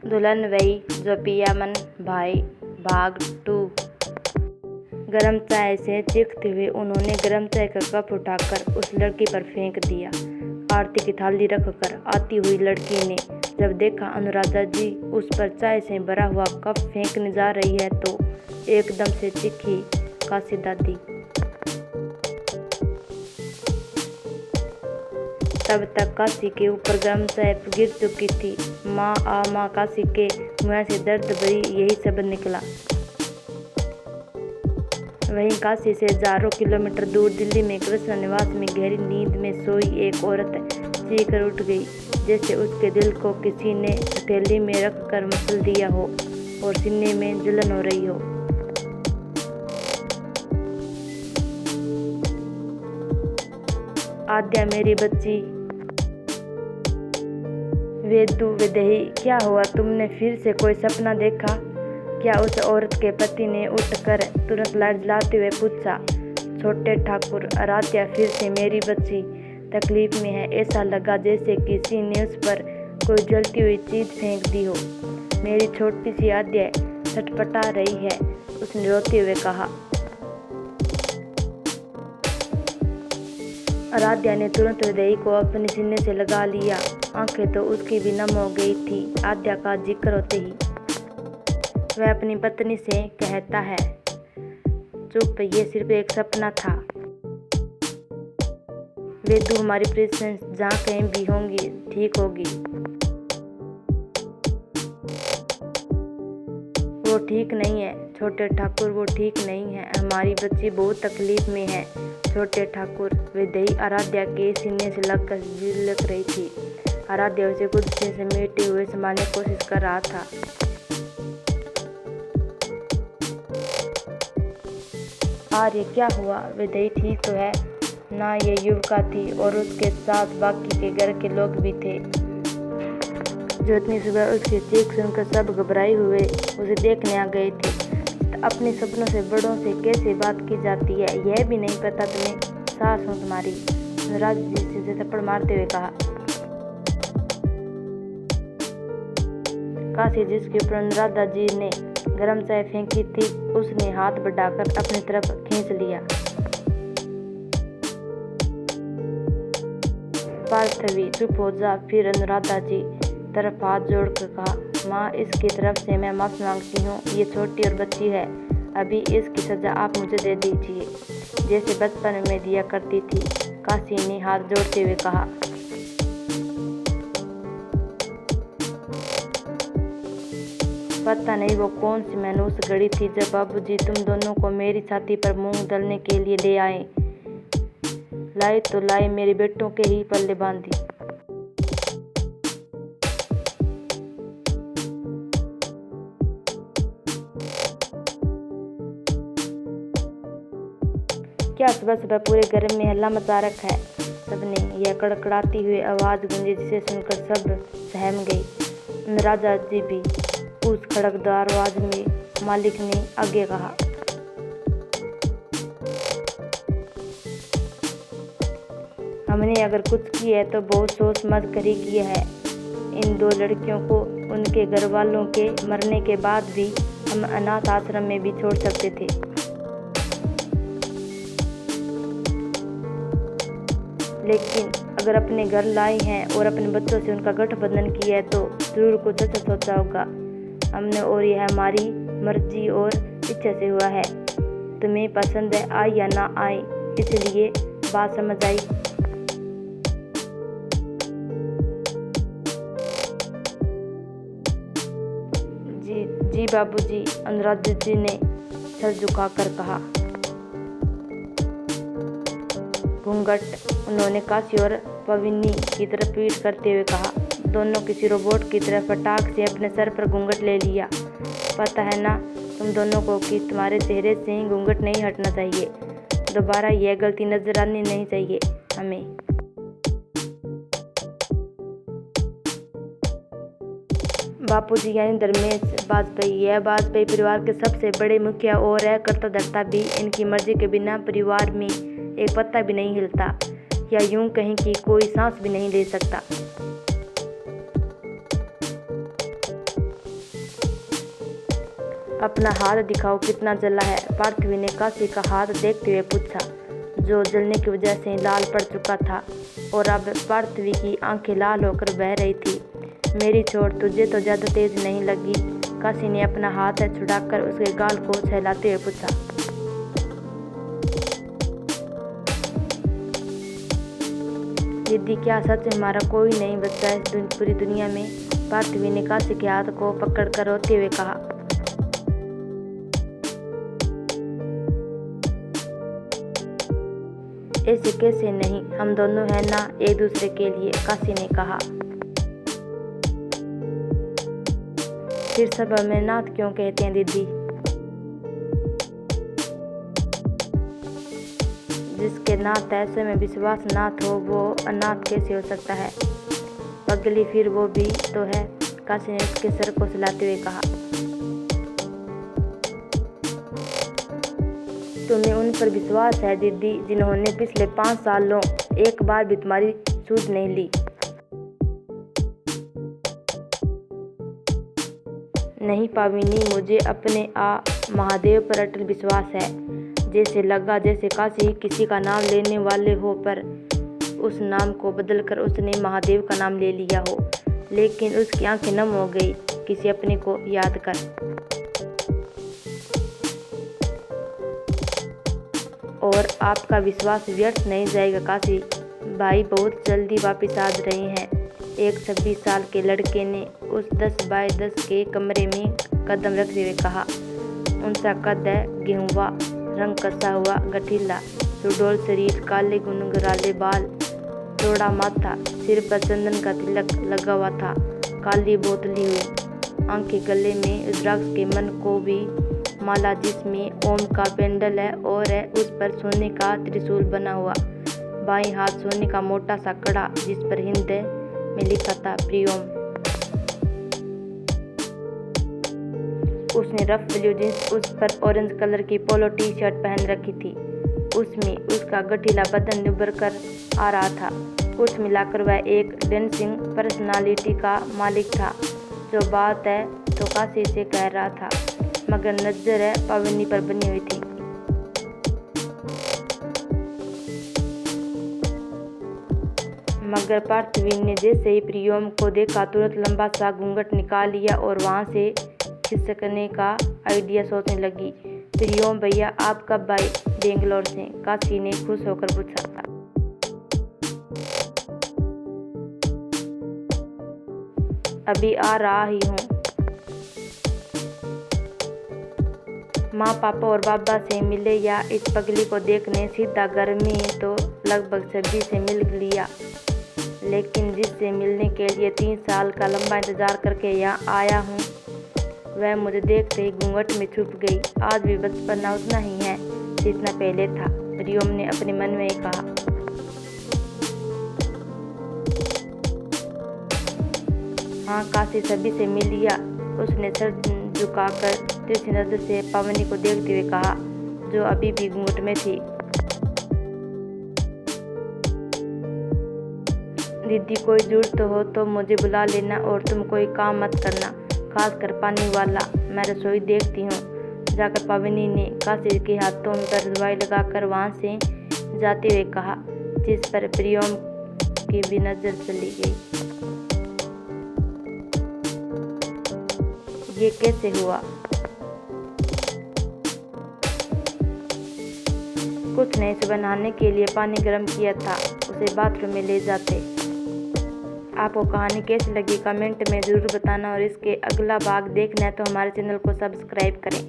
दुल्हन वही जो पिया मन भाई भाग 2। गरम चाय से चीखते हुए उन्होंने गरम चाय का कप उठाकर उस लड़की पर फेंक दिया। आरती की थाली रखकर आती हुई लड़की ने जब देखा अनुराधा जी उस पर चाय से भरा हुआ कप फेंकने जा रही है तो एकदम से चीखी काशी दादी। तब तक काशी के ऊपर गरम चाय गिर चुकी थी। माँ आ माँ। काशी के मुँह से दर्द भरी यही शब्द निकला। वहीं काशी से हजारों किलोमीटर दूर दिल्ली में कृष्ण निवास में गहरी नींद में सोई एक औरत चीख कर उठ गई, जैसे उसके दिल को किसी ने हथेली में रखकर मसल दिया हो और सीने में जलन हो रही हो। आद्या मेरी बच्ची। वेदू विदेही, क्या हुआ? तुमने फिर से कोई सपना देखा क्या? उस औरत के पति ने उठकर तुरंत लाइट जलाते हुए पूछा। छोटे ठाकुर, आराध्या फिर से मेरी बच्ची तकलीफ में है। ऐसा लगा जैसे किसी ने उस पर कोई जलती हुई चीज फेंक दी हो। मेरी छोटी सी आद्या छटपटा रही है, उसने रोते हुए कहा। आराध्या ने तुरंत हृदय को अपने सीने से लगा लिया। आंखें तो उसकी भी नम हो गई थी। आद्या का जिक्र होते ही वह अपनी पत्नी से कहता है, चुप, ये सिर्फ एक सपना था। वेदू, हमारी प्रिंसेस जहाँ कहीं भी होंगी ठीक होगी। वो ठीक नहीं है छोटे ठाकुर, वो ठीक नहीं है। हमारी बच्ची बहुत तकलीफ में है छोटे ठाकुर। विदेही आराध्या के सीने से लगकर झिलक रही थी। आराध्या उसे खुद से समेटे हुए संभालने की कोशिश कर रहा था। आर्य, क्या हुआ? विदेही ठीक तो है ना? ये युवका थी और उसके साथ बाकी के घर के लोग भी थे जो इतनी सुबह उसकी चीख सुनकर सब घबराए हुए उसे देखने आ गए थे। अपने सपनों से बड़ों से कैसे बात की जाती है, यह भी नहीं पता तुम्हें? सास हूँ तुम्हारी, अनुराधा जी से थप्पड़ मारते हुए कहा। काशी, जिसके ऊपर अनुराधा जी ने गरम चाय फेंकी थी, उसने हाथ बढ़ाकर अपनी तरफ खींच लिया। पार्थवी, चुप हो जा। फिर अनुराधा जी तरफ हाथ जोड़कर कहा, माँ, इसकी तरफ से मैं माफी मांगती हूँ। ये छोटी और बच्ची है, अभी इसकी सजा आप मुझे दे दीजिए जैसे बचपन में दिया करती थी। काशी ने हाथ जोड़ते हुए कहा। पता नहीं वो कौन सी मनहूस घड़ी थी जब बाबूजी तुम दोनों को मेरी छाती पर मूंग दलने के लिए ले आए। लाए तो लाए, मेरे बेटों के ही पल्ले बांधी। क्या सुबह सुबह पूरे घर में हल्ला मचा रखा है सबने? यह कड़कड़ाती हुई आवाज गूंजी जिसे सुनकर सब सहम गई, अनुराधा जी भी। उस खड़कदार आवाज में मालिक ने आगे कहा, हमने अगर कुछ किया है तो बहुत सोच समझ कर ही किया है। इन 2 लड़कियों को उनके घर वालों के मरने के बाद भी हम अनाथ आश्रम में भी छोड़ सकते थे। लेकिन अगर अपने घर लाई हैं और अपने बच्चों से उनका गठबंधन किया है तो जरूर कुछ अच्छा सोचा होगा हमने, और यह हमारी मर्जी और इच्छा से हुआ है। तुम्हें पसंद है आए या ना आए, इसलिए बात समझ आई? जी बाबूजी, अनुराधा जी ने सर झुकाकर कहा। घूंघट, उन्होंने काशी और पविनी की तरफ पीठ करते हुए कहा। दोनों किसी रोबोट की तरह फटाक से अपने सर पर घूंघट ले लिया। पता है ना तुम दोनों को कि तुम्हारे चेहरे से ही घूंघट नहीं हटना चाहिए। दोबारा यह गलती नजर आनी नहीं चाहिए हमें। बापूजी यानी धर्मेश वाजपेयी, यह वाजपेयी परिवार के सबसे बड़े मुखिया और है कर्ताधर्ता भी। इनकी मर्जी के बिना परिवार में एक पत्ता भी नहीं हिलता, या यूं कहीं कि कोई सांस भी नहीं ले सकता। अपना हाथ दिखाओ कितना जला है, पार्थवी ने काशी का हाथ देखते हुए पूछा, जो जलने की वजह से लाल पड़ चुका था और अब पार्थवी की आंखें लाल होकर बह रही थी। मेरी चोट तुझे तो ज़्यादा तेज नहीं लगी? काशी ने अपना हाथ छुड़ाकर उसके गाल को सहलाते हुए पूछा। दीदी, क्या सच हमारा कोई नहीं बचा इस पूरी दुनिया में? पार्थवी ने काशी के हाथ को पकड़कर रोते हुए कहा। ऐसे कैसे नहीं, हम दोनों हैं ना एक दूसरे के लिए, काशी ने कहा। फिर सब हमें नाथ क्यों कहते हैं दीदी? जिसके नाथ ऐसे में विश्वास नाथ हो वो अनाथ कैसे हो सकता है? पगली, फिर वो भी तो है, काशी ने उसके सर को हिलाते हुए कहा। तुम्हें उन पर विश्वास है दीदी जिन्होंने पिछले 5 सालों एक बार भी तुम्हारी सूझ नहीं ली? नहीं पाविनी, मुझे अपने महादेव पर अटल विश्वास है। जैसे लगा जैसे काशी किसी का नाम लेने वाले हो, पर उस नाम को बदलकर उसने महादेव का नाम ले लिया हो। लेकिन उसकी आंखें नम हो गई किसी अपने को याद कर। और आपका विश्वास व्यर्थ नहीं जाएगा काशी भाई, बहुत जल्दी वापस आ रहे हैं। एक 26 साल के लड़के ने उस 10 बाय 10 के कमरे में कदम रखते हुए कहा। उनका कद है, गेहुआ रंग, कसा हुआ, गठीला, सुडौल शरीर, काले गुनगुराले बाल, चौड़ा माथा, सिर पर चंदन का तिलक लगा हुआ था, काली बोतली हुई आंखें, गले में रुद्राक्ष के मन को भी माला जिसमें ओम का पेंडल है और है उस पर सोने का त्रिशूल बना हुआ, बाएं हाथ सोने का मोटा सा कड़ा जिस पर हिंद में लिखा था प्रियोम। उसने रफ ब्लू जींस, उस पर ऑरेंज कलर की पोलो टी शर्ट पहन रखी थी। उसमें उसका गठीला बदन निभर कर आ रहा था। कुछ मिलाकर वह एक डेंसिंग पर्सनालिटी का मालिक था। जो बात है तो काशी से कह रहा था, मगर नजर है पावनी पर बनी हुई थी। मगर पार्थवी ने जैसे ही प्रियोम को देखा तुरंत लंबा सा घूंघट निकाल लिया और वहां से खिसकने का आइडिया सोचने लगी। प्रियोम भैया, आप कब आए बेंगलोर से? काशी ने खुश होकर पूछा। अभी आ रहा ही हूँ। माँ, पापा और बाबा से मिले या इस पगली को देखने सीधा घर में तो लगभग सभी से मिल लिया, लेकिन जिससे मिलने के लिए 3 साल का लंबा इंतजार करके यहाँ आया हूँ वह मुझे देखते ही घूंघट में छुप गई। आज भी बचपना उतना ही है जितना पहले था, प्रियोम ने अपने मन में कहा। हाँ, काशी सभी से मिल लिया, उसने सर झुकाकर तिरछी नजर से पावनी को देखते हुए कहा, जो अभी भी घूंघट में थी। दीदी, कोई जरूरत हो तो मुझे बुला लेना और तुम कोई काम मत करना, खासकर पानी वाला। मैं रसोई देखती हूँ। जाकर पावनी ने काशी के हाथों पर दवाई लगाकर वहां से जाते हुए कहा, जिस पर प्रियोम की भी नजर चली गई। ये कैसे हुआ? कुछ नहीं, सुबह नहाने के लिए पानी गर्म किया था, उसे बाथरूम में ले जाते। आपको कहानी कैसी लगी कमेंट में ज़रूर बताना और इसके अगला भाग देखना है तो हमारे चैनल को सब्सक्राइब करें।